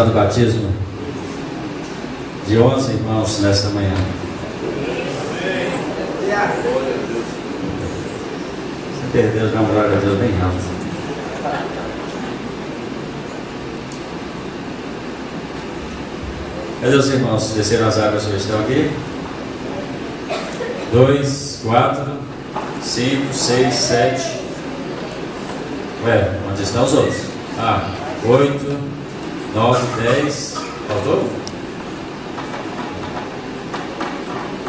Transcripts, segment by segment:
do batismo de 11 irmãos nesta manhã. Você perdeu, dá uma glória a Deus bem alto. Cadê os irmãos? Desceram as águas que estão aqui? 2, 4, 5, 6, 7. Ué, onde estão os outros? 8, 9, 10. Faltou?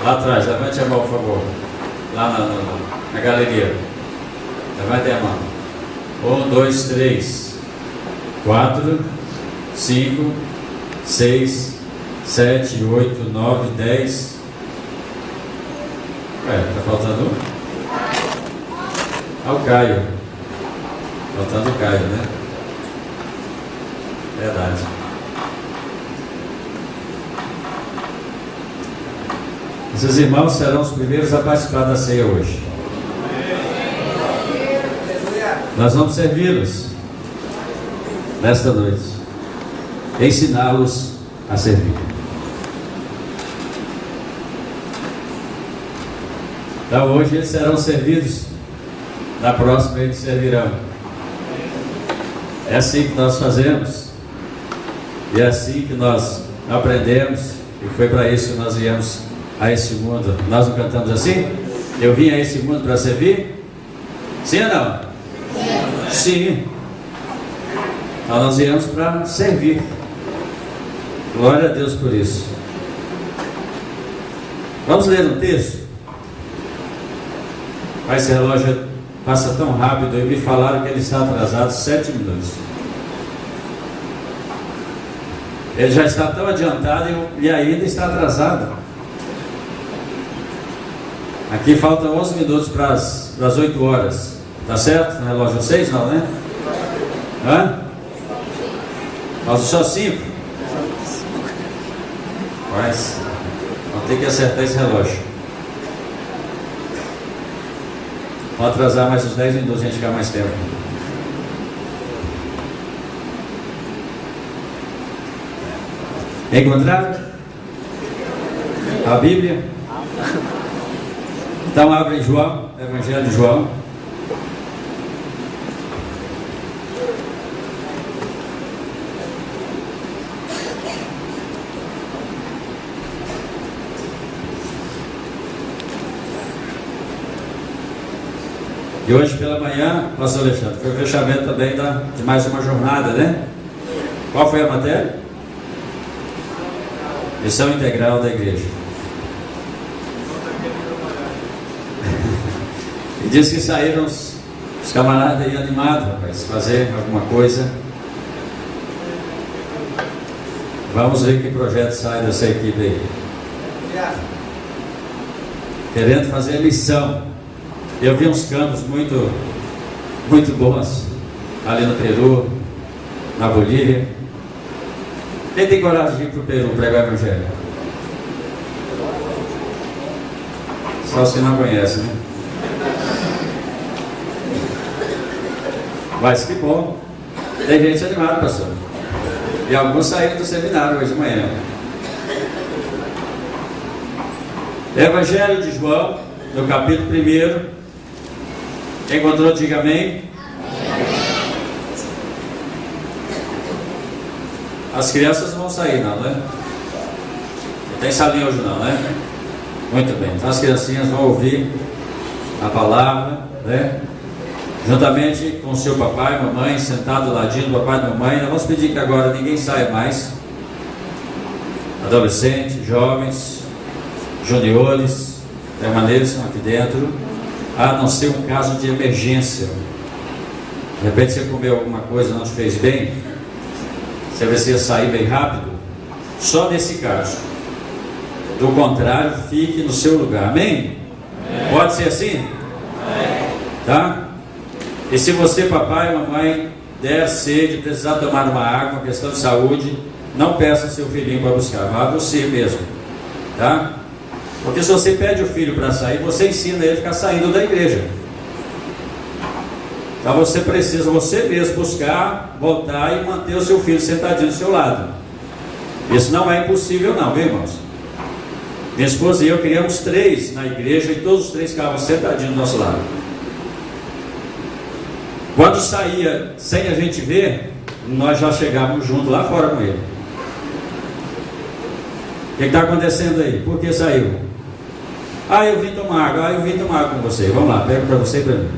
Lá atrás, levante a mão, por favor. Lá na galeria. Levante a mão. 1, 2, 3, 4, 5, 6, 7, 8, 9, 10. Tá faltando um? O Caio. Faltando o Caio, né? Verdade. Esses irmãos serão os primeiros a participar da ceia hoje. Nós vamos servi-los nesta noite, ensiná-los a servir. Então hoje eles serão servidos, na próxima eles servirão. É assim que nós fazemos, e é assim que nós aprendemos, e foi para isso que nós viemos a esse mundo. Nós não cantamos assim? Eu vim a esse mundo para servir? Sim ou não? Sim. Então nós viemos para servir. Glória a Deus por isso. Vamos ler um texto? Mas esse relógio passa tão rápido e me falaram que ele está atrasado 7 minutos. Ele já está tão adiantado e ainda está atrasado. Aqui faltam 11 minutos para as 8 horas. Tá certo? No relógio 6 não, né? Falta só 5. Mas vamos ter que acertar esse relógio. Vamos atrasar mais uns 10 minutos, a gente ficar mais tempo. Encontraram a Bíblia? Então abre João, Evangelho de João. E hoje pela manhã, pastor Alexandre, foi o fechamento também de mais uma jornada, né? Qual foi a matéria? Missão integral da igreja. E diz que saíram os camaradas aí animados, rapaz, fazer alguma coisa. Vamos ver que projeto sai dessa equipe aí. Querendo fazer a missão. Eu vi uns campos muito bons ali no Peru, na Bolívia. Quem tem coragem de ir para o Peru pregar o Evangelho? Só os que não conhecem, né? Mas que bom. Tem gente animada, pastor. E alguns saíram do seminário hoje de manhã. Evangelho de João, no capítulo 1. Quem encontrou, diga amém. As crianças não vão sair não, né? Não tem salinha hoje não, né? Muito bem, então as criancinhas vão ouvir a palavra, né? Juntamente com o seu papai e mamãe, sentado do ladinho do papai e mamãe. Nós vamos pedir que agora ninguém saia mais. Adolescentes, jovens, juniores, permaneçam aqui dentro, a não ser um caso de emergência. De repente você comeu alguma coisa, não te fez bem, você precisa sair bem rápido. Só nesse caso. Do contrário, fique no seu lugar. Amém? Amém. Pode ser assim? Amém. Tá? E se você, papai e mamãe, der sede, precisar tomar uma água, uma questão de saúde, não peça seu filhinho para buscar, vá você mesmo, tá? Porque se você pede o filho para sair, você ensina ele a ficar saindo da igreja. Então você precisa você mesmo buscar, voltar e manter o seu filho sentadinho do seu lado. Isso não é impossível não, viu, irmãos? Minha esposa e eu criamos 3 na igreja e todos os 3 ficavam sentadinhos do nosso lado. Quando saía sem a gente ver, nós já chegávamos junto lá fora com ele. O que está acontecendo aí? Por que saiu? Eu vim tomar água. Eu vim tomar água com você. Vamos lá, pega para você e para mim.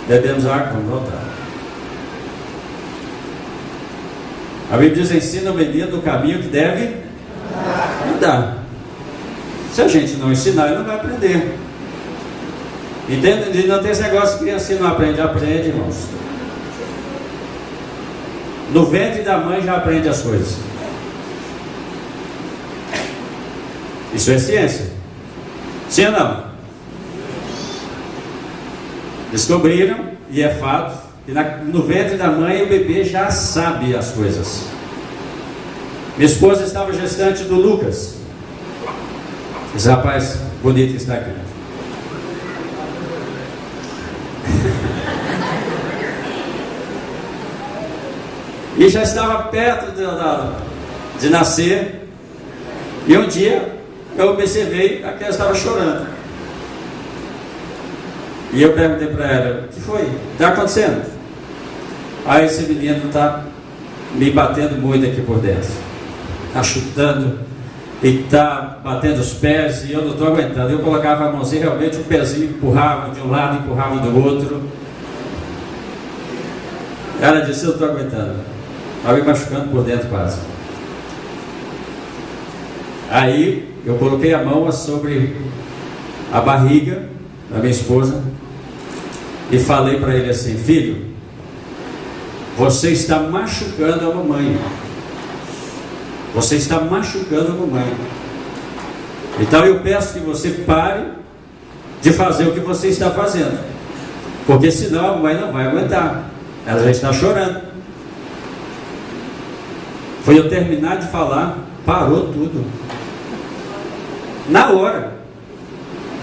Bebemos água, vamos voltar. A Bíblia diz: ensina o menino no caminho que deve andar. Se a gente não ensinar, ele não vai aprender. Entende? Não tem esse negócio de criança não aprende, irmãos. No ventre da mãe já aprende as coisas. Isso é ciência. Sim ou não? Descobriram, e é fato, que no ventre da mãe o bebê já sabe as coisas. Minha esposa estava gestante do Lucas. Esse rapaz bonito que está aqui. E já estava perto de nascer. E um dia eu observei que ela estava chorando. E eu perguntei para ela: o que foi? Está acontecendo? Aí esse menino está me batendo muito aqui por dentro. Está chutando e está batendo os pés e eu não estou aguentando. Eu colocava a mãozinha, realmente o pezinho empurrava de um lado, empurrava do outro. Ela disse: eu não estou aguentando. Estava me machucando por dentro quase. Aí eu coloquei a mão sobre a barriga da minha esposa e falei para ele assim: filho, você está machucando a mamãe. Você está machucando a mamãe. Então eu peço que você pare de fazer o que você está fazendo, porque senão a mamãe não vai aguentar. Ela já está chorando. Foi eu terminar de falar, parou tudo. Na hora.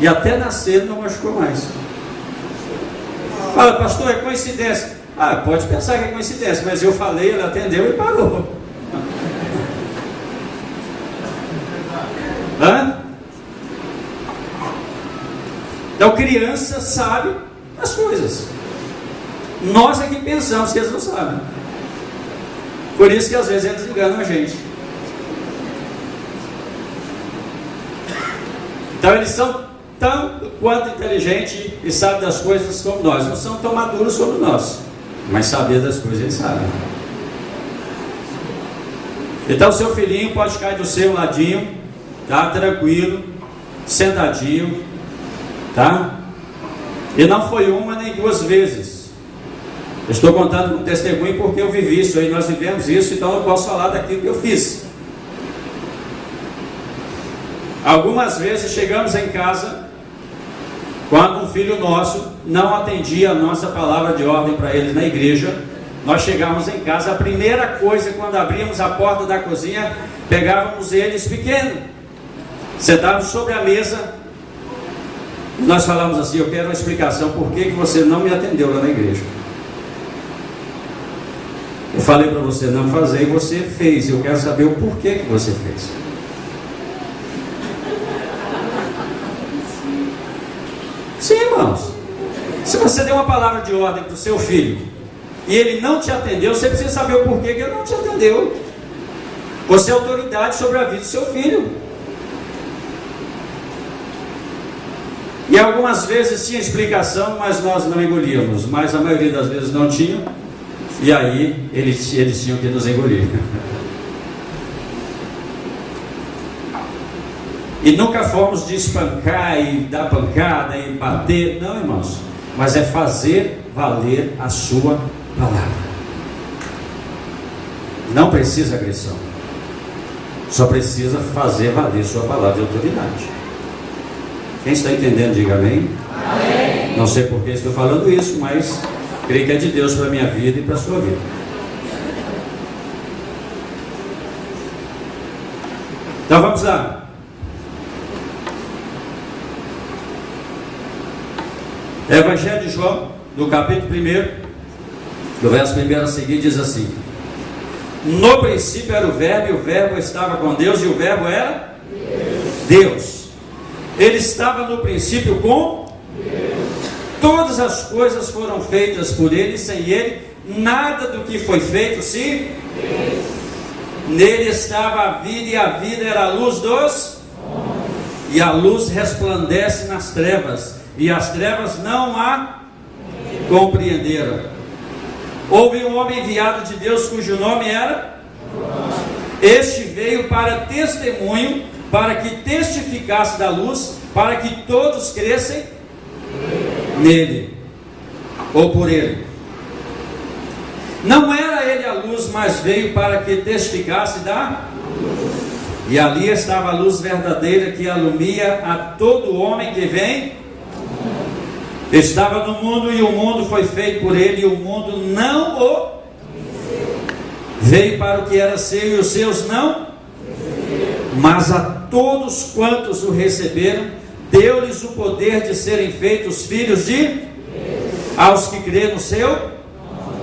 E até nascer não machucou mais. Fala: pastor, é coincidência. Pode pensar que é coincidência, mas eu falei, ele atendeu e parou. Então criança sabe as coisas. Nós é que pensamos que eles não sabem. Por isso que às vezes eles enganam a gente. Então eles são tão quanto inteligentes e sabem das coisas como nós. Não são tão maduros como nós, mas saber das coisas eles sabem. Então seu filhinho pode ficar do seu ladinho, tá? Tranquilo, sentadinho, tá? E não foi uma nem 2 vezes. Eu estou contando com testemunho porque eu vivi isso aí, nós vivemos isso, então eu posso falar daquilo que eu fiz. Algumas vezes chegamos em casa quando um filho nosso não atendia a nossa palavra de ordem para eles na igreja. Nós chegávamos em casa, a primeira coisa, quando abríamos a porta da cozinha, pegávamos eles pequenos, sentávamos sobre a mesa, e nós falávamos assim: eu quero uma explicação, por que você não me atendeu lá na igreja? Eu falei para você não fazer e você fez. Eu quero saber o porquê que você fez. Sim, irmãos. Se você deu uma palavra de ordem para o seu filho e ele não te atendeu, você precisa saber o porquê que ele não te atendeu. Você é autoridade sobre a vida do seu filho. E algumas vezes tinha explicação, mas nós não engolíamos. Mas a maioria das vezes não tinha. E aí eles tinham que nos engolir. E nunca fomos de espancar e dar pancada e bater. Não, irmãos. Mas é fazer valer a sua palavra. Não precisa agressão. Só precisa fazer valer sua palavra de autoridade. Quem está entendendo, diga amém. Amém. Não sei por que estou falando isso, mas creio que é de Deus para a minha vida e para a sua vida. Então vamos lá. Evangelho de João, no capítulo 1, do verso 1 a seguir, diz assim: No princípio era o Verbo, e o Verbo estava com Deus, e o Verbo era Deus. Ele estava no princípio com Deus. Todas as coisas foram feitas por Ele, e sem Ele nada do que foi feito se fez. Nele estava a vida, e a vida era a luz dos homens. E a luz resplandece nas trevas, e as trevas não a compreenderam. Houve um homem enviado de Deus, cujo nome era João. Este veio para testemunho, para que testificasse da luz, para que todos crescem nele, ou por ele. Não era ele a luz, mas veio para que testificasse da luz. E ali estava a luz verdadeira, que alumia a todo homem que vem. Estava no mundo, e o mundo foi feito por ele, e o mundo não o veio para o que era seu, e os seus não. Mas a todos quantos o receberam, deu-lhes o poder de serem feitos filhos de aos que crêem no seu,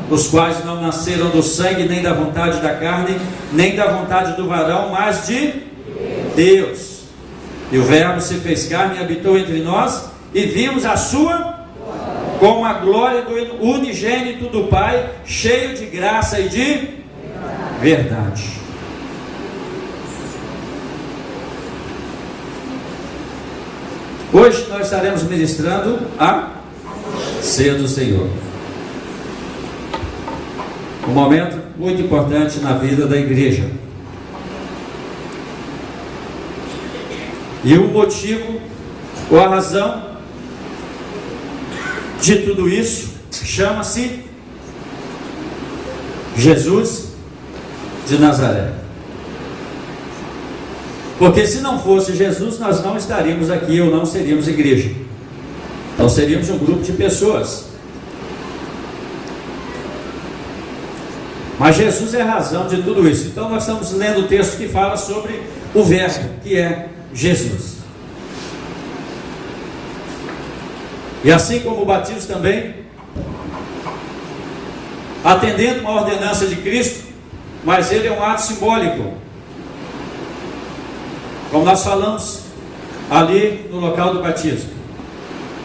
os quais não nasceram do sangue, nem da vontade da carne, nem da vontade do varão, mas de Deus. E o Verbo se fez carne e habitou entre nós, e vimos a sua com a glória do unigênito do Pai, cheio de graça e de verdade. Hoje nós estaremos ministrando a ceia do Senhor. Um momento muito importante na vida da igreja. E o motivo, ou a razão de tudo isso, chama-se Jesus de Nazaré. Porque se não fosse Jesus, nós não estaríamos aqui, ou não seríamos igreja. Então seríamos um grupo de pessoas. Mas Jesus é a razão de tudo isso. Então nós estamos lendo o texto que fala sobre o Verbo, que é Jesus. E assim como o batismo também, atendendo uma ordenança de Cristo, mas ele é um ato simbólico. Como nós falamos ali no local do batismo.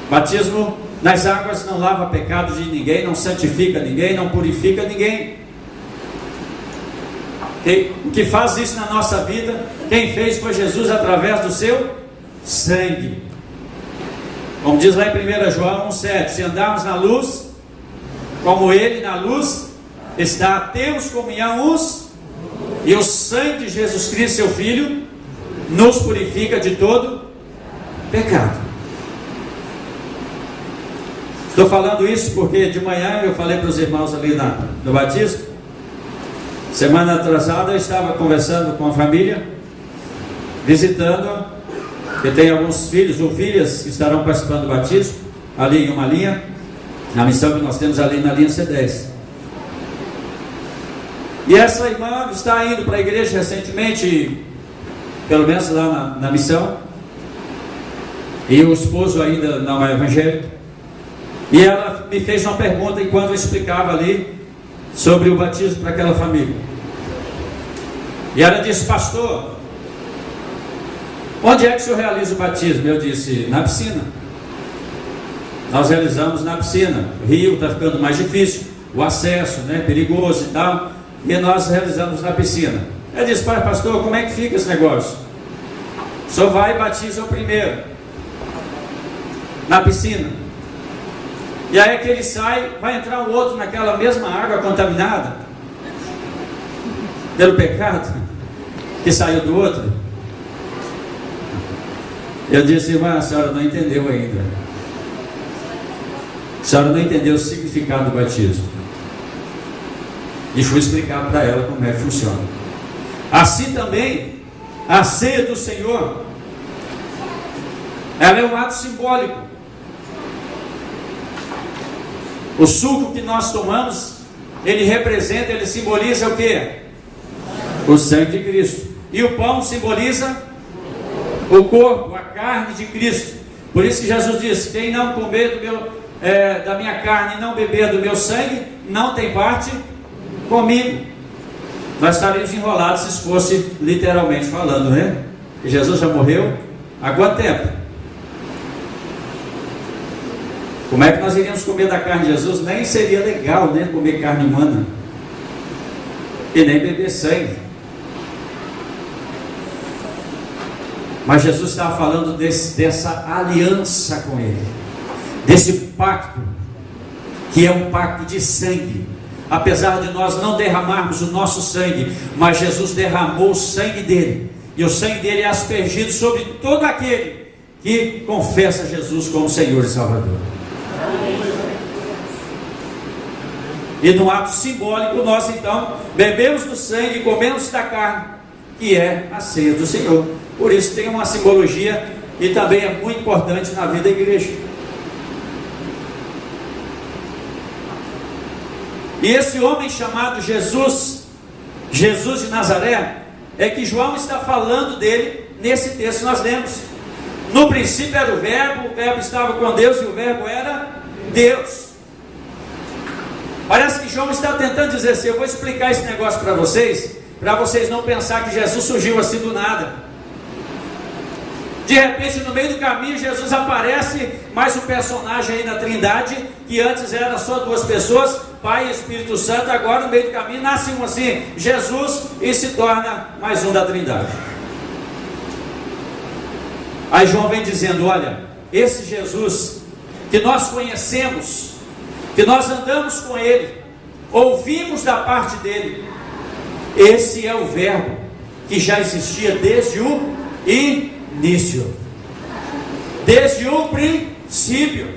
Batismo nas águas não lava pecado de ninguém, não santifica ninguém, não purifica ninguém. O que faz isso na nossa vida, quem fez foi Jesus através do seu sangue. Como diz lá em 1 João 1,7: se andarmos na luz, como Ele na luz está, temos comunhão uns, e o sangue de Jesus Cristo, seu Filho, nos purifica de todo pecado. Estou falando isso porque de manhã eu falei para os irmãos ali no batismo. Semana atrasada eu estava conversando com a família, visitando, que tem alguns filhos ou filhas que estarão participando do batismo, ali em uma linha, na missão que nós temos ali na linha C10. E essa irmã está indo para a igreja recentemente, pelo menos lá na missão, e o esposo ainda não é evangélico, e ela me fez uma pergunta enquanto eu explicava ali sobre o batismo para aquela família. E ela disse: pastor, onde é que o senhor realiza o batismo? Eu disse: na piscina. Nós realizamos na piscina. O rio está ficando mais difícil, o acesso, né, perigoso e tal, e nós realizamos na piscina. Ela disse: pai, pastor, como é que fica esse negócio? O senhor vai e batiza o primeiro na piscina, e aí que ele sai, vai entrar o outro naquela mesma água contaminada pelo pecado que saiu do outro. Eu disse: irmã, a senhora não entendeu ainda. A senhora não entendeu o significado do batismo. E fui explicar para ela como é que funciona. Assim também, a ceia do Senhor, ela é um ato simbólico. O suco que nós tomamos, ele representa, ele simboliza o quê? O sangue de Cristo. E o pão simboliza o corpo, a carne de Cristo. Por isso que Jesus disse: quem não comer da minha carne e não beber do meu sangue, não tem parte comigo. nós estaríamos enrolados se isso fosse literalmente falando, né? E Jesus já morreu há quanto tempo? Como é que nós iríamos comer da carne de Jesus? Nem seria legal, né, comer carne humana e nem beber sangue. Mas Jesus estava falando dessa aliança com Ele, desse pacto, que é um pacto de sangue. Apesar de nós não derramarmos o nosso sangue, mas Jesus derramou o sangue dele, e o sangue dele é aspergido sobre todo aquele que confessa Jesus como Senhor e Salvador. E no ato simbólico nós então bebemos do sangue e comemos da carne, que é a ceia do Senhor. Por isso tem uma simbologia e também é muito importante na vida da igreja. E esse homem chamado Jesus, Jesus de Nazaré, é que João está falando dele nesse texto que nós lemos. No princípio era o verbo estava com Deus e o verbo era Deus. Parece que João está tentando dizer assim: eu vou explicar esse negócio para vocês não pensar que Jesus surgiu assim do nada. De repente, no meio do caminho, Jesus aparece mais um personagem aí na Trindade, que antes era só duas pessoas, Pai e Espírito Santo. Agora no meio do caminho nasce um assim, Jesus, e se torna mais um da Trindade. Aí João vem dizendo: olha, esse Jesus que nós conhecemos, que nós andamos com Ele, ouvimos da parte dEle, esse é o verbo que já existia desde o início, desde o princípio.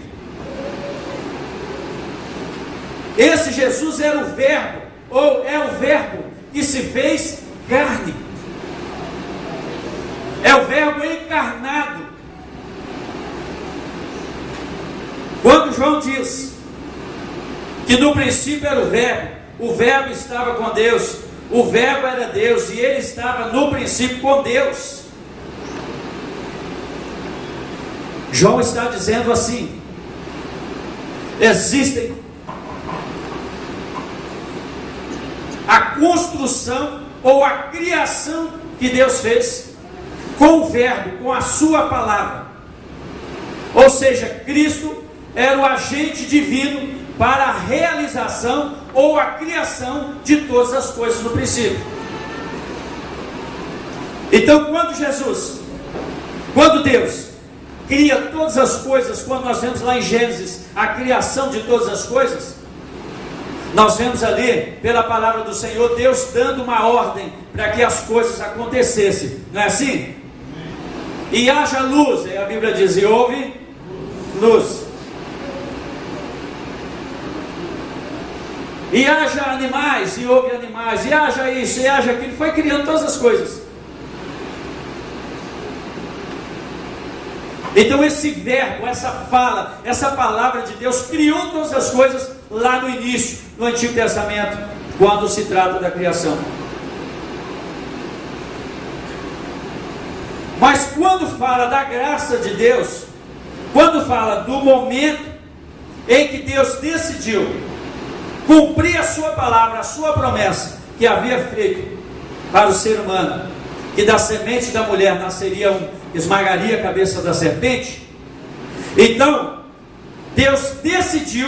Esse Jesus era o verbo, ou é o verbo que se fez carne, é o verbo encarnado. Quando João diz que no princípio era o verbo estava com Deus, o verbo era Deus e ele estava no princípio com Deus, João está dizendo assim: existem a construção ou a criação que Deus fez com o verbo, com a sua palavra. Ou seja, Cristo era o agente divino para a realização ou a criação de todas as coisas no princípio. Então, quando Deus cria todas as coisas, quando nós vemos lá em Gênesis a criação de todas as coisas, nós vemos ali, pela palavra do Senhor, Deus dando uma ordem para que as coisas acontecessem, não é assim? E haja luz, aí a Bíblia diz: e houve luz. E haja animais, e houve animais, e haja isso, e haja aquilo. Foi criando todas as coisas. Então esse verbo, essa fala, essa palavra de Deus criou todas as coisas lá no início, no Antigo Testamento, quando se trata da criação. Mas quando fala da graça de Deus, quando fala do momento em que Deus decidiu cumprir a sua palavra, a sua promessa que havia feito para o ser humano, que da semente da mulher esmagaria a cabeça da serpente, então Deus decidiu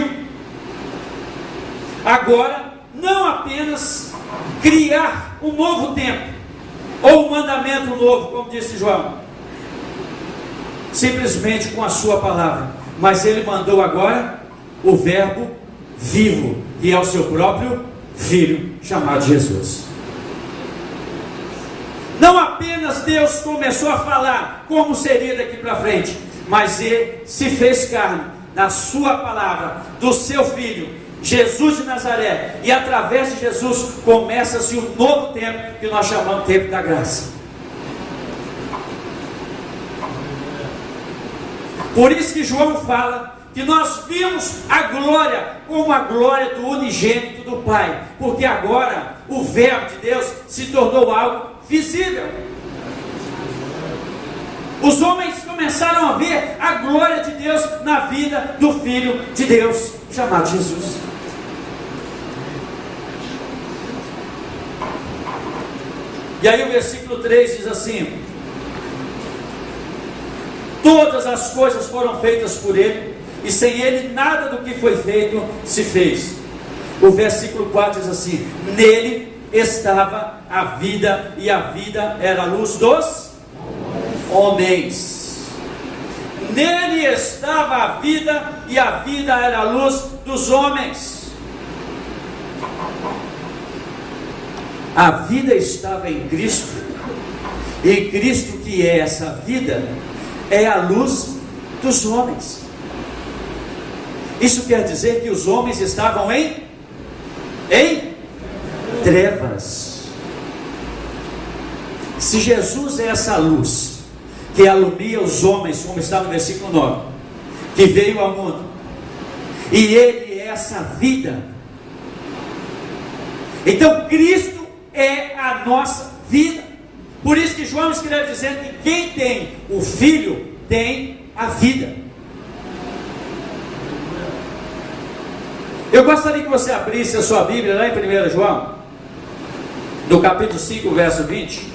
agora não apenas criar um novo tempo ou um mandamento novo, como disse João, simplesmente com a sua palavra, mas ele mandou agora o verbo vivo, que é o seu próprio Filho, chamado Jesus. Não apenas Deus começou a falar como seria daqui para frente, mas Ele se fez carne na sua palavra, do seu Filho, Jesus de Nazaré, e através de Jesus começa-se um novo tempo, que nós chamamos de tempo da graça. Por isso que João fala que nós vimos a glória como a glória do unigênito do Pai, porque agora o verbo de Deus se tornou algo visível. Os homens começaram a ver a glória de Deus na vida do Filho de Deus, chamado Jesus. E aí o versículo 3 diz assim: todas as coisas foram feitas por Ele, e sem Ele nada do que foi feito se fez. O versículo 4 diz assim: nele estava a vida, e a vida era a luz dos homens. Nele estava a vida, e a vida era a luz dos homens. A vida estava em Cristo, e Cristo, que é essa vida, é a luz dos homens. Isso quer dizer que os homens estavam em trevas. Se Jesus é essa luz que alumia os homens, como está no versículo 9, que veio ao mundo, e Ele é essa vida, então Cristo é a nossa vida. Por isso que João escreve dizendo que quem tem o Filho tem a vida. Eu gostaria que você abrisse a sua Bíblia lá em 1 João, no capítulo 5, verso 20.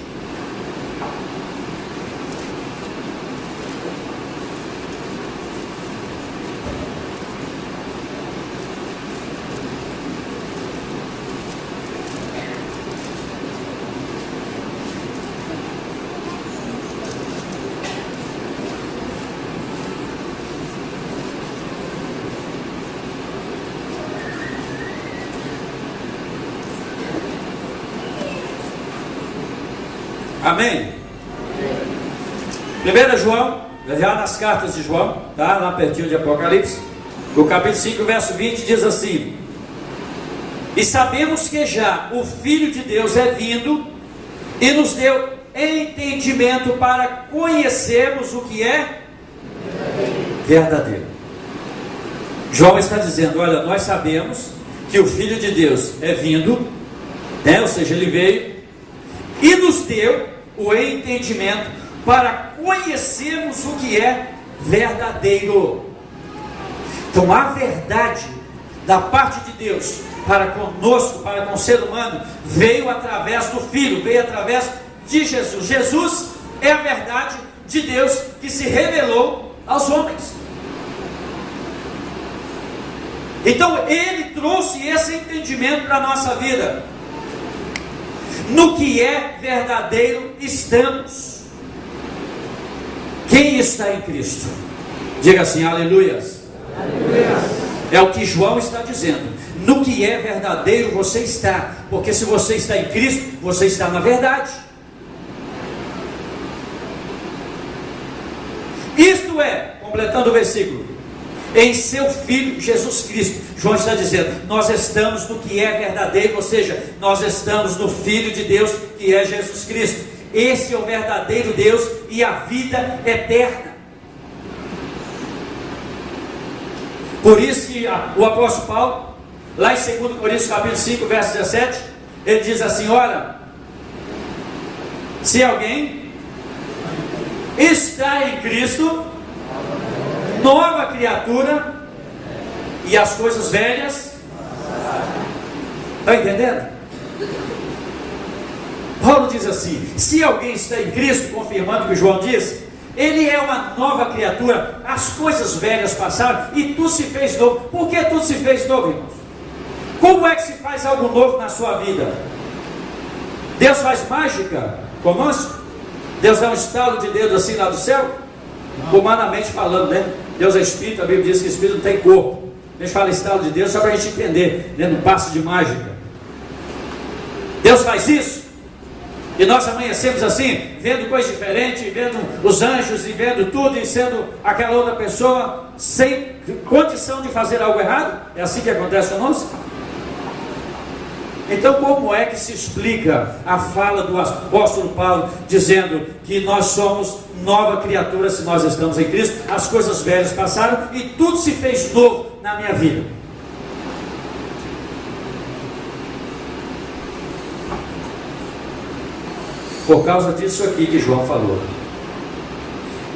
Amém? 1 João, já nas cartas de João, tá? Lá pertinho de Apocalipse, no capítulo 5, verso 20, diz assim: e sabemos que já o Filho de Deus é vindo, e nos deu entendimento para conhecermos o que é verdadeiro. João está dizendo: olha, nós sabemos que o Filho de Deus é vindo, né? Ou seja, ele veio e nos deu o entendimento para conhecermos o que é verdadeiro. Então a verdade da parte de Deus para conosco, para com o ser humano, veio através do Filho, veio através de Jesus. Jesus é a verdade de Deus que se revelou aos homens. Então Ele trouxe esse entendimento para a nossa vida. No que é verdadeiro estamos. Quem está em Cristo? Diga assim, aleluias. Aleluias. É o que João está dizendo. No que é verdadeiro você está. Porque se você está em Cristo, você está na verdade. Isto é, completando o versículo, em seu Filho Jesus Cristo. João está dizendo, nós estamos no que é verdadeiro, ou seja, nós estamos no Filho de Deus, que é Jesus Cristo. Esse é o verdadeiro Deus e a vida eterna. Por isso que o apóstolo Paulo, lá em 2 Coríntios capítulo 5, verso 17, ele diz assim: olha, se alguém está em Cristo, nova criatura, e as coisas velhas, está entendendo? Paulo diz assim: se alguém está em Cristo, confirmando o que João diz, ele é uma nova criatura, as coisas velhas passaram e tudo se fez novo. Por que tudo se fez novo, irmãos? Como é que se faz algo novo na sua vida? Deus faz mágica conosco? Deus dá um estalo de dedo assim lá do céu? Humanamente falando, né? Deus é Espírito, a Bíblia diz que Espírito não tem corpo. A gente fala estalo de Deus só para a gente entender, né? No passo de mágica. Deus faz isso, e nós amanhecemos assim, vendo coisa diferente, vendo os anjos e vendo tudo, e sendo aquela outra pessoa sem condição de fazer algo errado. É assim que acontece conosco? Então como é que se explica a fala do apóstolo Paulo dizendo que nós somos nova criatura se nós estamos em Cristo? As coisas velhas passaram e tudo se fez novo na minha vida. Por causa disso aqui que João falou.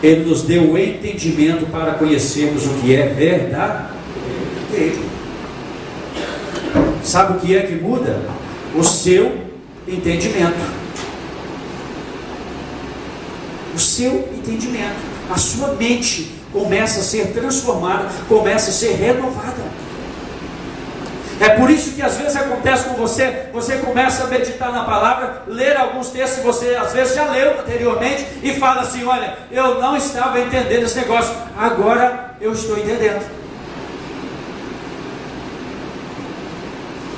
Ele nos deu o entendimento para conhecermos o que é verdadeiro. Sabe o que é que muda? O seu entendimento. o seu entendimento, a sua mente começa a ser transformada, começa a ser renovada. É por isso que às vezes acontece com você, você começa a meditar na palavra, ler alguns textos que você às vezes já leu anteriormente e fala assim: olha, eu não estava entendendo esse negócio, agora eu estou entendendo.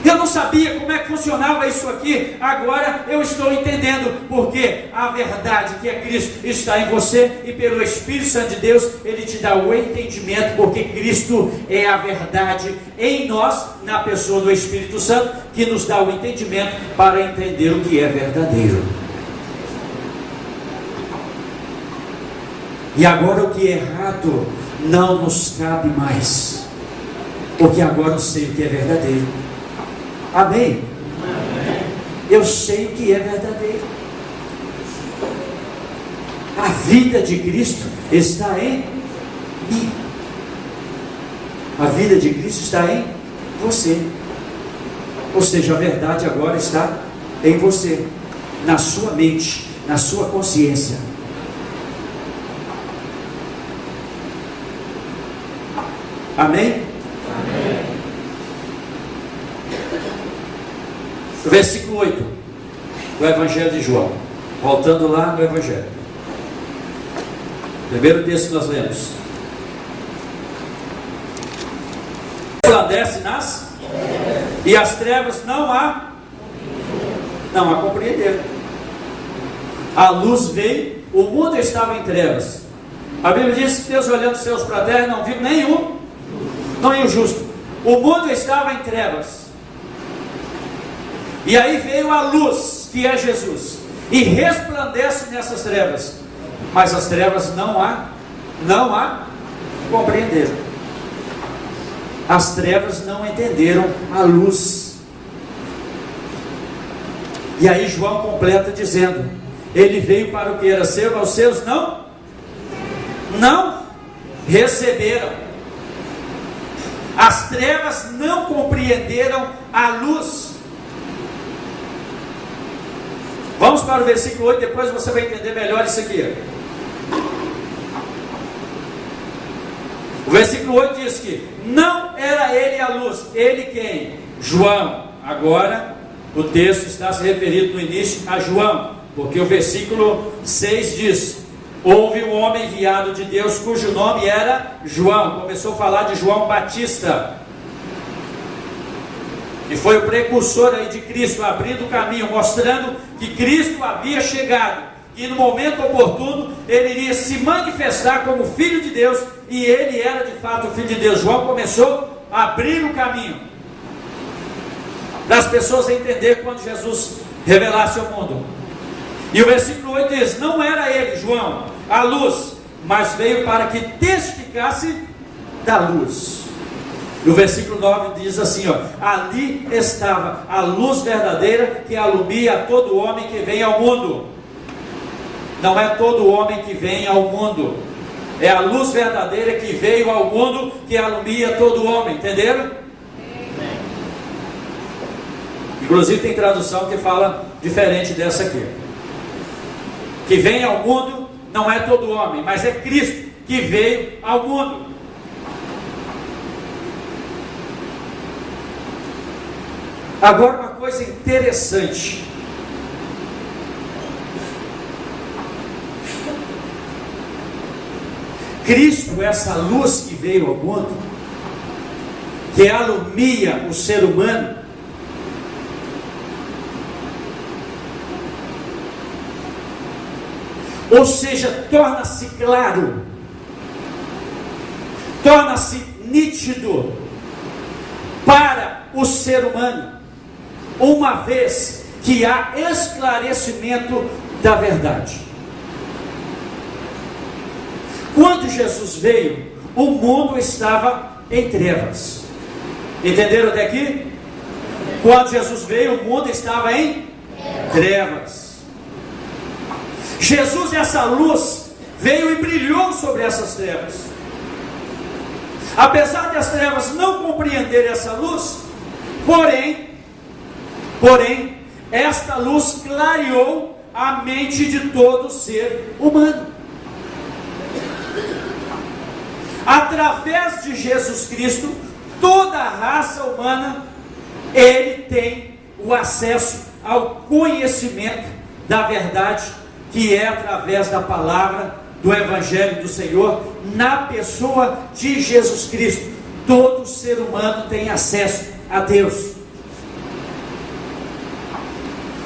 Eu não sabia como é que funcionava isso aqui, agora eu estou entendendo, porque a verdade que é Cristo está em você, e pelo Espírito Santo de Deus, Ele te dá o entendimento, porque Cristo é a verdade em nós, na pessoa do Espírito Santo, que nos dá o entendimento para entender o que é verdadeiro. E agora o que é errado não nos cabe mais, porque agora eu sei o que é verdadeiro. Amém? Amém? Eu sei o que é verdadeiro. A vida de Cristo está em mim. A vida de Cristo está em você. Ou seja, a verdade agora está em você, na sua mente, na sua consciência. Amém? Versículo 8 do Evangelho de João, voltando lá no Evangelho, primeiro texto que nós lemos: resplandece nas e as trevas não a compreenderam. A luz veio, o mundo estava em trevas. A Bíblia diz que Deus, olhando os céus para a terra, não viu nenhum justo. O mundo estava em trevas. E aí veio a luz, que é Jesus, e resplandece nessas trevas, mas as trevas não a compreenderam. As trevas não entenderam a luz. E aí João completa dizendo: ele veio para o que era seu, aos seus não receberam. As trevas não compreenderam a luz. Vamos para o versículo 8, depois você vai entender melhor isso aqui. O versículo 8 diz que não era ele a luz. Ele quem? João. Agora o texto está se referindo no início a João, porque o versículo 6 diz: houve um homem enviado de Deus cujo nome era João. Começou a falar de João Batista, que foi o precursor aí de Cristo, abrindo o caminho, mostrando que Cristo havia chegado, e no momento oportuno ele iria se manifestar como Filho de Deus, e ele era de fato o Filho de Deus. João começou a abrir o caminho para as pessoas entender quando Jesus revelasse ao mundo. E o versículo 8 diz: não era ele, João, a luz, mas veio para que testificasse da luz. E o versículo 9 diz assim, ali estava a luz verdadeira que alumia a todo homem que vem ao mundo. Não é todo homem que vem ao mundo, é a luz verdadeira que veio ao mundo, que alumia todo homem. Entenderam? Inclusive tem tradução que fala diferente dessa aqui. Que vem ao mundo não é todo homem, mas é Cristo que veio ao mundo. Agora uma coisa interessante: Cristo, essa luz que veio ao mundo, que alumia o ser humano, ou seja, torna-se claro, torna-se nítido para o ser humano, uma vez que há esclarecimento da verdade. Quando Jesus veio, o mundo estava em trevas. Entenderam até aqui? Quando Jesus veio, o mundo estava em trevas. Jesus, essa luz, veio e brilhou sobre essas trevas. Apesar de as trevas não compreenderem essa luz, porém, esta luz clareou a mente de todo ser humano. Através de Jesus Cristo, toda a raça humana, ele tem o acesso ao conhecimento da verdade, que é através da palavra do Evangelho do Senhor, na pessoa de Jesus Cristo. Todo ser humano tem acesso a Deus.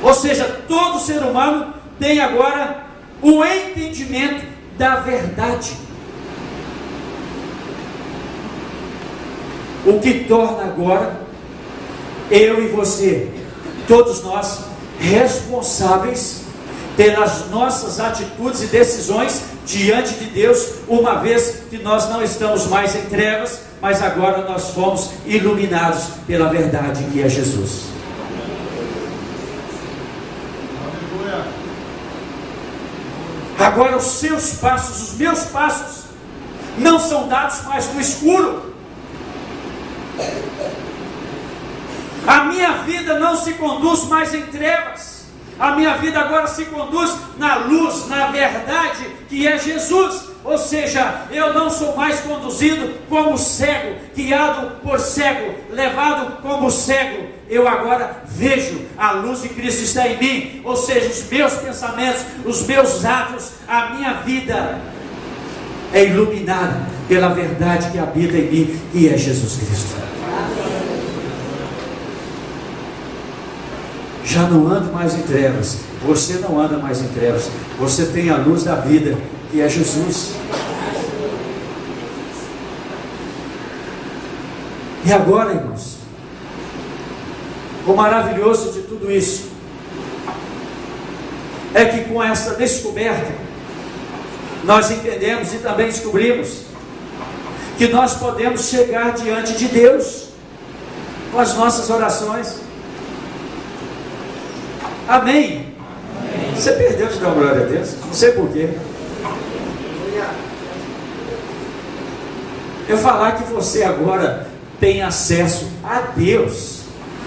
Ou seja, todo ser humano tem agora o entendimento da verdade. O que torna agora eu e você, todos nós, responsáveis pelas nossas atitudes e decisões diante de Deus, uma vez que nós não estamos mais em trevas, mas agora nós fomos iluminados pela verdade que é Jesus. Agora os seus passos, os meus passos, não são dados mais no escuro. A minha vida não se conduz mais em trevas. A minha vida agora se conduz na luz, na verdade, que é Jesus. Ou seja, eu não sou mais conduzido como cego, guiado por cego, levado como cego. Eu agora vejo a luz de Cristo está em mim. Ou seja, os meus pensamentos, os meus atos, a minha vida é iluminada pela verdade que habita em mim, que é Jesus Cristo. Já não ando mais em trevas. Você não anda mais em trevas. Você tem a luz da vida, que é Jesus. E agora, irmãos, o maravilhoso de tudo isso é que com essa descoberta nós entendemos e também descobrimos que nós podemos chegar diante de Deus com as nossas orações. Amém? Amém. Você perdeu de dar glória a Deus? Não sei porquê. Eu falar que você agora tem acesso a Deus.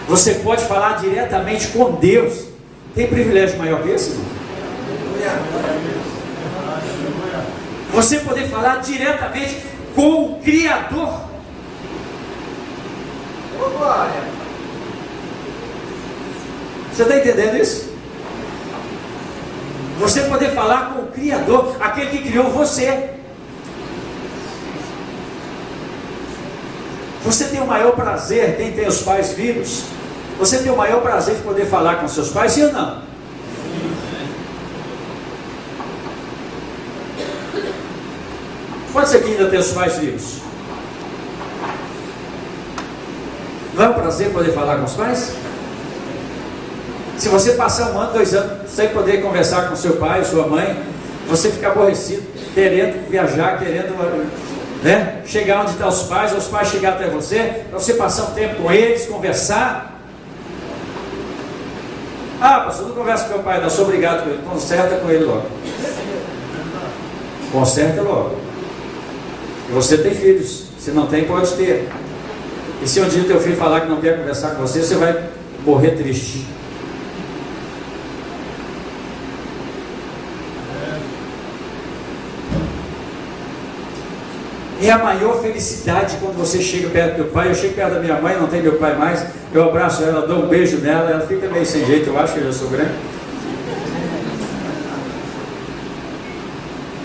Você pode falar diretamente com Deus. Tem privilégio maior que esse? Não? Você poder falar diretamente com o Criador. Você está entendendo isso? Você poder falar com o Criador, aquele que criou você. Você tem o maior prazer, quem tem os pais vivos, você tem o maior prazer de poder falar com seus pais, sim ou não? Quantos aqui ainda tem os pais vivos? Não é um prazer poder falar com os pais? Se você passar 1 ano, 2 anos, sem poder conversar com seu pai, sua mãe, você fica aborrecido, querendo viajar, querendo, né, chegar onde estão os pais chegar até você, para você passar um tempo com eles, conversar. Ah, pastor, não conversa com meu pai, não, sou obrigado com ele. Conserta com ele logo. Conserta logo. E você tem filhos, se não tem, pode ter. E se um dia teu filho falar que não quer conversar com você, você vai morrer triste. É a maior felicidade quando você chega perto do teu pai. Eu chego perto da minha mãe, não tem meu pai mais, eu abraço ela, dou um beijo nela, ela fica meio sem jeito, eu acho que eu já sou grande.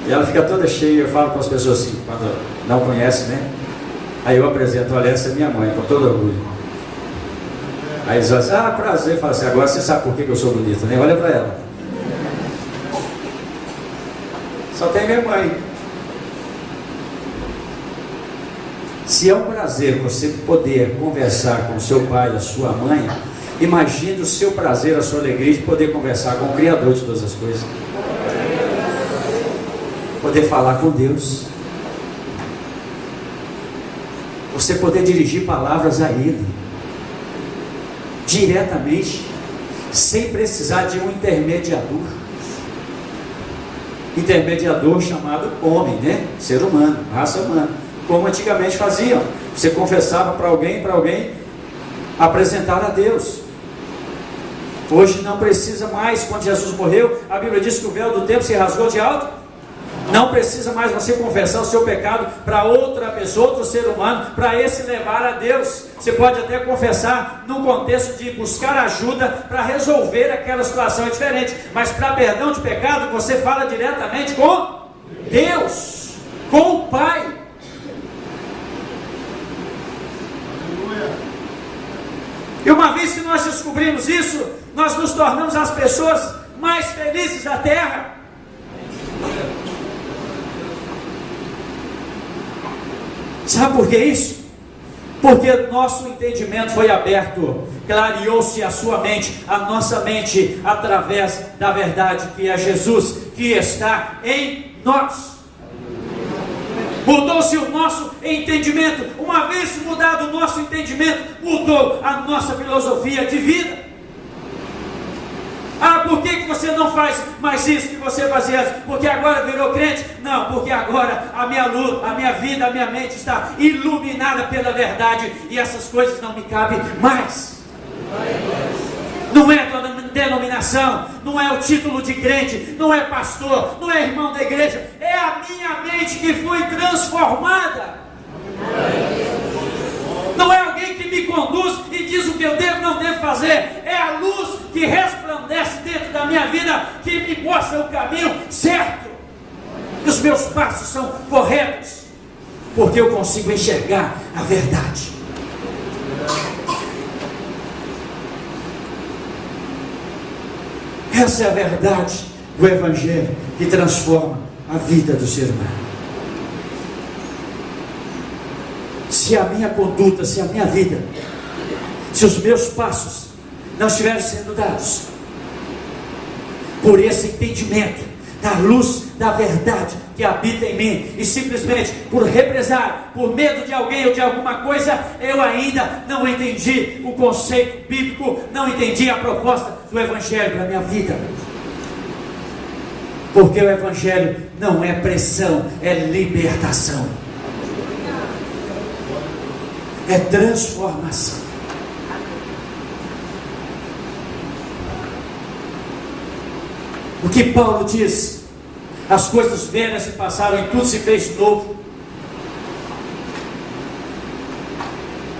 E ela fica toda cheia. Eu falo com as pessoas assim, quando não conhecem, né? Aí eu apresento, olha, essa é minha mãe, com todo orgulho. Aí eles falam assim, prazer. Eu falo assim, agora você sabe por que eu sou bonito, né? Olha para ela. Só tem minha mãe. Se é um prazer você poder conversar com seu pai, a sua mãe, imagine o seu prazer, a sua alegria de poder conversar com o Criador de todas as coisas. Poder falar com Deus. Você poder dirigir palavras a Ele. Diretamente, sem precisar de um intermediador. Intermediador chamado homem, né? Ser humano, raça humana. Como antigamente faziam. Você confessava para alguém apresentar a Deus. Hoje não precisa mais. Quando Jesus morreu, a Bíblia diz que o véu do templo se rasgou de alto. Não precisa mais você confessar o seu pecado para outra pessoa, outro ser humano, para esse levar a Deus. Você pode até confessar no contexto de buscar ajuda para resolver aquela situação diferente, mas para perdão de pecado você fala diretamente com Deus, com o Pai. E uma vez que nós descobrimos isso, nós nos tornamos as pessoas mais felizes da terra. Sabe por que isso? Porque nosso entendimento foi aberto, clareou-se a sua mente, a nossa mente, através da verdade que é Jesus, que está em nós. Mudou-se o nosso entendimento. Uma vez mudado o nosso entendimento, mudou a nossa filosofia de vida. Ah, por que você não faz mais isso que você fazia antes? Porque agora virou crente? Não, porque agora a minha luz, a minha vida, a minha mente está iluminada pela verdade e essas coisas não me cabem mais. Não é denominação, não é o título de crente, não é pastor, não é irmão da igreja, é a minha mente que foi transformada. Não é alguém que me conduz e diz o que eu devo, não devo fazer. É a luz que resplandece dentro da minha vida, que me mostra o caminho certo. E os meus passos são corretos, porque eu consigo enxergar a verdade. Essa é a verdade do Evangelho que transforma a vida do ser humano. Se a minha conduta, se a minha vida, se os meus passos não estiverem sendo dados por esse entendimento da luz da verdade que habita em mim, e simplesmente por represar, por medo de alguém ou de alguma coisa, eu ainda não entendi o conceito bíblico, não entendi a proposta do Evangelho para a minha vida. Porque o Evangelho não é pressão, é libertação, é transformação. O que Paulo diz: as coisas velhas se passaram e tudo se fez novo.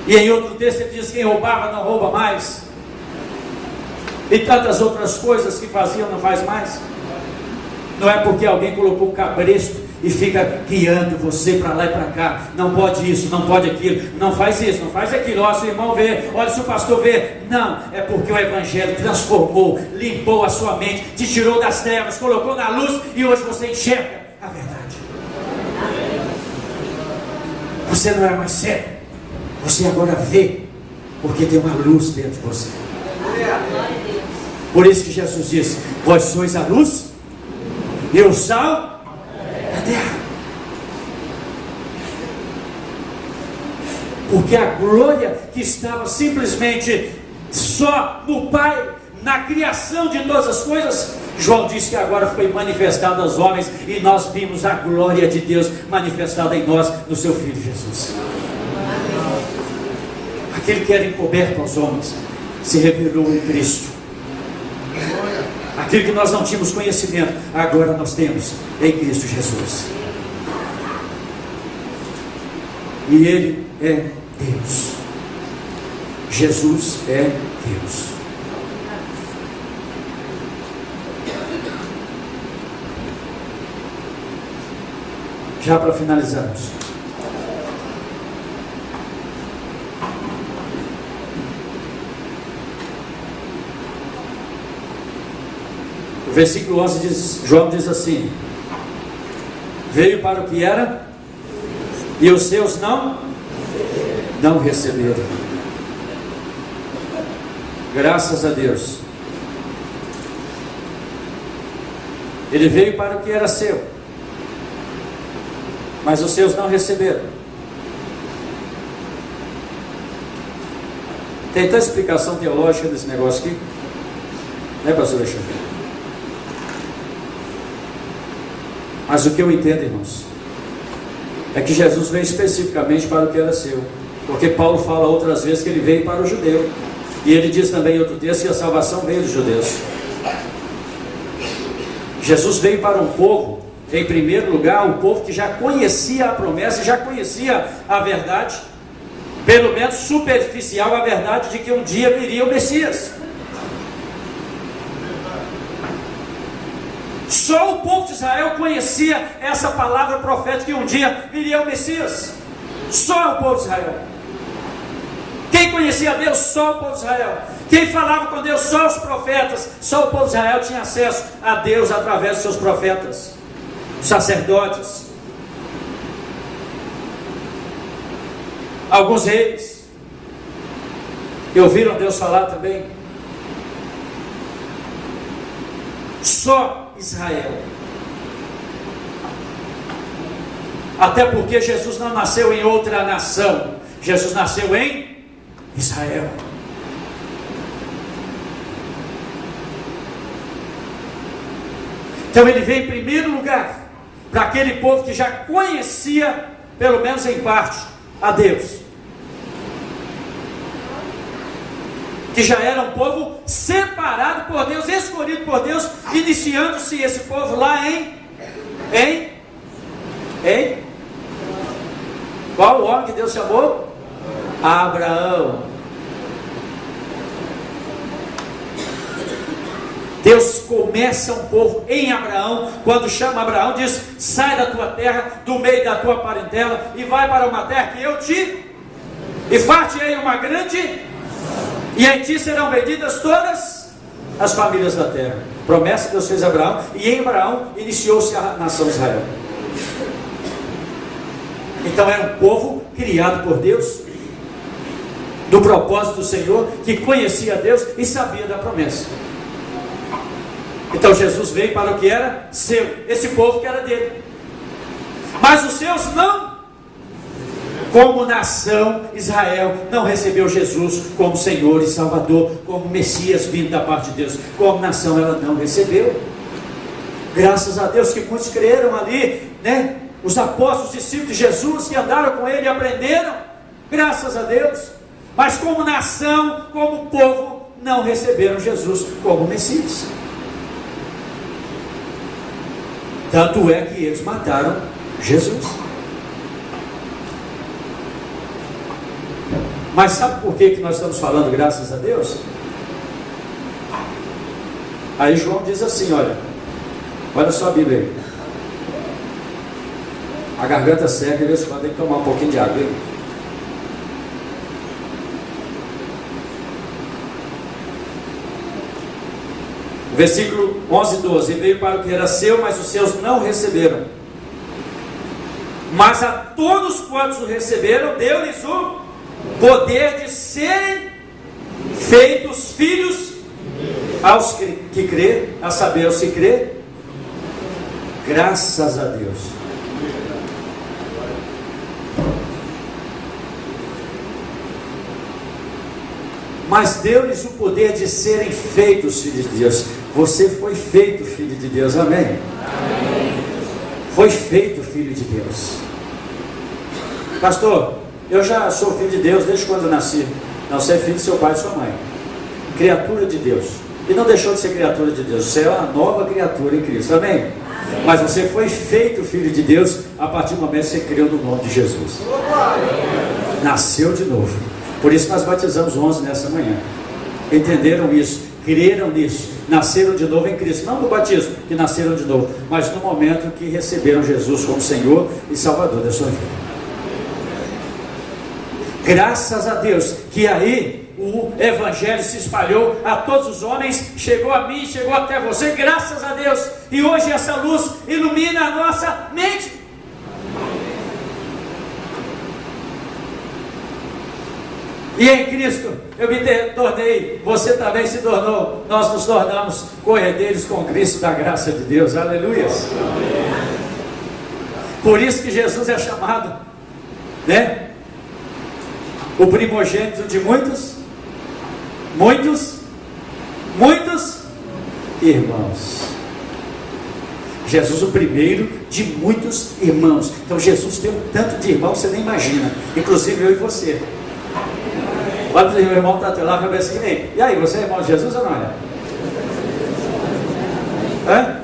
E em outro texto ele diz: quem roubava não rouba mais, e tantas outras coisas que faziam não faz mais. Não é porque alguém colocou um cabresto e fica guiando você para lá e para cá, não pode isso, não pode aquilo, não faz isso, não faz aquilo, olha se o irmão vê, olha se o pastor vê. Não, é porque o Evangelho transformou, limpou a sua mente, te tirou das trevas, colocou na luz, e hoje você enxerga a verdade. Você não é mais cego, você agora vê, porque tem uma luz dentro de você. Por isso que Jesus disse: vós sois a luz e o sal da terra. Porque a glória que estava simplesmente só no Pai, na criação de todas as coisas, João disse que agora foi manifestada aos homens, e nós vimos a glória de Deus manifestada em nós, no seu Filho Jesus. Aquele que era encoberto aos homens se revelou em Cristo. Aquilo que nós não tínhamos conhecimento, agora nós temos em Cristo Jesus. E Ele é Deus. Jesus é Deus. Já para finalizarmos, o versículo 11 diz, João diz assim: veio para o que era, e os seus não receberam. Graças a Deus. Ele veio para o que era seu, mas os seus não receberam. Tem tanta explicação teológica desse negócio aqui, né, pastor Alexandre? Mas o que eu entendo, irmãos, é que Jesus veio especificamente para o que era seu. Porque Paulo fala outras vezes que ele veio para o judeu. E ele diz também em outro texto que a salvação veio dos judeus. Jesus veio para um povo, em primeiro lugar, um povo que já conhecia a promessa, já conhecia a verdade, pelo menos superficial, a verdade de que um dia viria o Messias. Só o povo de Israel conhecia essa palavra profética que um dia viria o Messias. Só o povo de Israel. Quem conhecia Deus? Só o povo de Israel. Quem falava com Deus? Só os profetas. Só o povo de Israel tinha acesso a Deus através dos seus profetas, sacerdotes, alguns reis que ouviram Deus falar também. Só Israel. Até porque Jesus não nasceu em outra nação, Jesus nasceu em Israel. Então ele veio em primeiro lugar para aquele povo que já conhecia, pelo menos em parte, a Deus, que já era um povo separado por Deus, escolhido por Deus, iniciando-se esse povo lá em qual o homem que Deus chamou? Abraão. Deus começa um povo em Abraão. Quando chama Abraão, diz: sai da tua terra, do meio da tua parentela, e vai para uma terra que eu te, e far-te-ei uma grande, e em ti serão benditas todas as famílias da terra. Promessa que Deus fez a Abraão, e em Abraão iniciou-se a nação de Israel. Então era um povo criado por Deus, do propósito do Senhor, que conhecia Deus e sabia da promessa. Então Jesus veio para o que era seu, esse povo que era dele. Mas os seus não. Como nação, Israel não recebeu Jesus como Senhor e Salvador, como Messias vindo da parte de Deus. Como nação ela não recebeu. Graças a Deus que muitos creram ali, né? Os apóstolos, discípulos de Jesus, que andaram com ele e aprenderam. Graças a Deus. Mas como nação, como povo, não receberam Jesus como Messias. Tanto é que eles mataram Jesus. Mas sabe por que nós estamos falando graças a Deus? Aí João diz assim, olha só a Bíblia aí. A garganta seca, de vez em quando tem que tomar um pouquinho de água, hein? Versículo 11 e 12. E veio para o que era seu, mas os seus não receberam. Mas a todos quantos o receberam, deu-lhes o poder de serem feitos filhos aos que crê, a saber, aos que crê. Graças a Deus. Mas deu-lhes o poder de serem feitos filhos de Deus. Você foi feito filho de Deus, amém? Amém. Foi feito filho de Deus. Pastor, eu já sou filho de Deus desde quando eu nasci. Não, você é filho de seu pai e de sua mãe. Criatura de Deus. E não deixou de ser criatura de Deus. Você é uma nova criatura em Cristo, amém? Amém. Mas você foi feito filho de Deus a partir do momento que você creu no nome de Jesus. Amém. Nasceu de novo. Por isso nós batizamos 11 nessa manhã. Entenderam isso, creram nisso, nasceram de novo em Cristo. Não no batismo, que nasceram de novo, mas no momento que receberam Jesus como Senhor e Salvador da sua vida. Graças a Deus que aí o Evangelho se espalhou a todos os homens, chegou a mim, chegou até você, graças a Deus. E hoje essa luz ilumina a nossa mente. E em Cristo eu me tornei, você também se tornou, nós nos tornamos corredeiros com Cristo da graça de Deus, aleluia. Por isso que Jesus é chamado, né? O primogênito de muitos irmãos. Jesus o primeiro de muitos irmãos. Então Jesus tem um tanto de irmãos, você nem imagina, inclusive eu e você. Olha para o irmão está lá, a cabeça que nem. E aí, você é irmão de Jesus ou não é? Hã?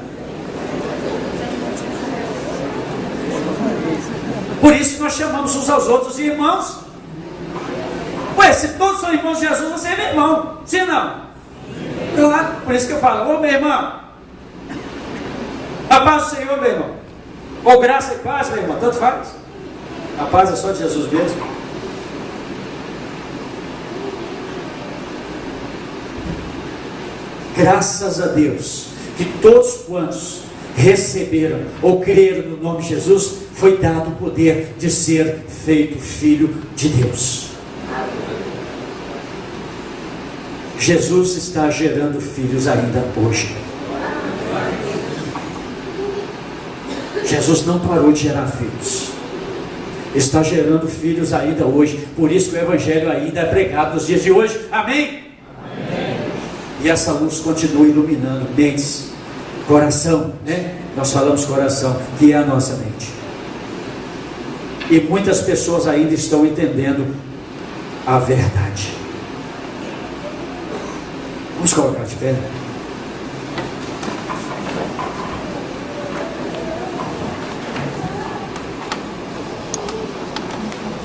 Por isso que nós chamamos uns aos outros de irmãos. Ué, se todos são irmãos de Jesus, você é meu irmão. Sim ou não? Claro, por isso que eu falo, ô meu irmão, a paz do Senhor, meu irmão. Ou graça e paz, meu irmão, tanto faz. A paz é só de Jesus mesmo. Graças a Deus, que todos quantos receberam ou creram no nome de Jesus, foi dado o poder de ser feito filho de Deus. Jesus está gerando filhos ainda hoje. Jesus não parou de gerar filhos. Está gerando filhos ainda hoje. Por isso que o Evangelho ainda é pregado nos dias de hoje. Amém? Amém. E essa luz continua iluminando mentes, coração, né? Nós falamos coração, que é a nossa mente. E muitas pessoas ainda estão entendendo a verdade. Vamos colocar de pé.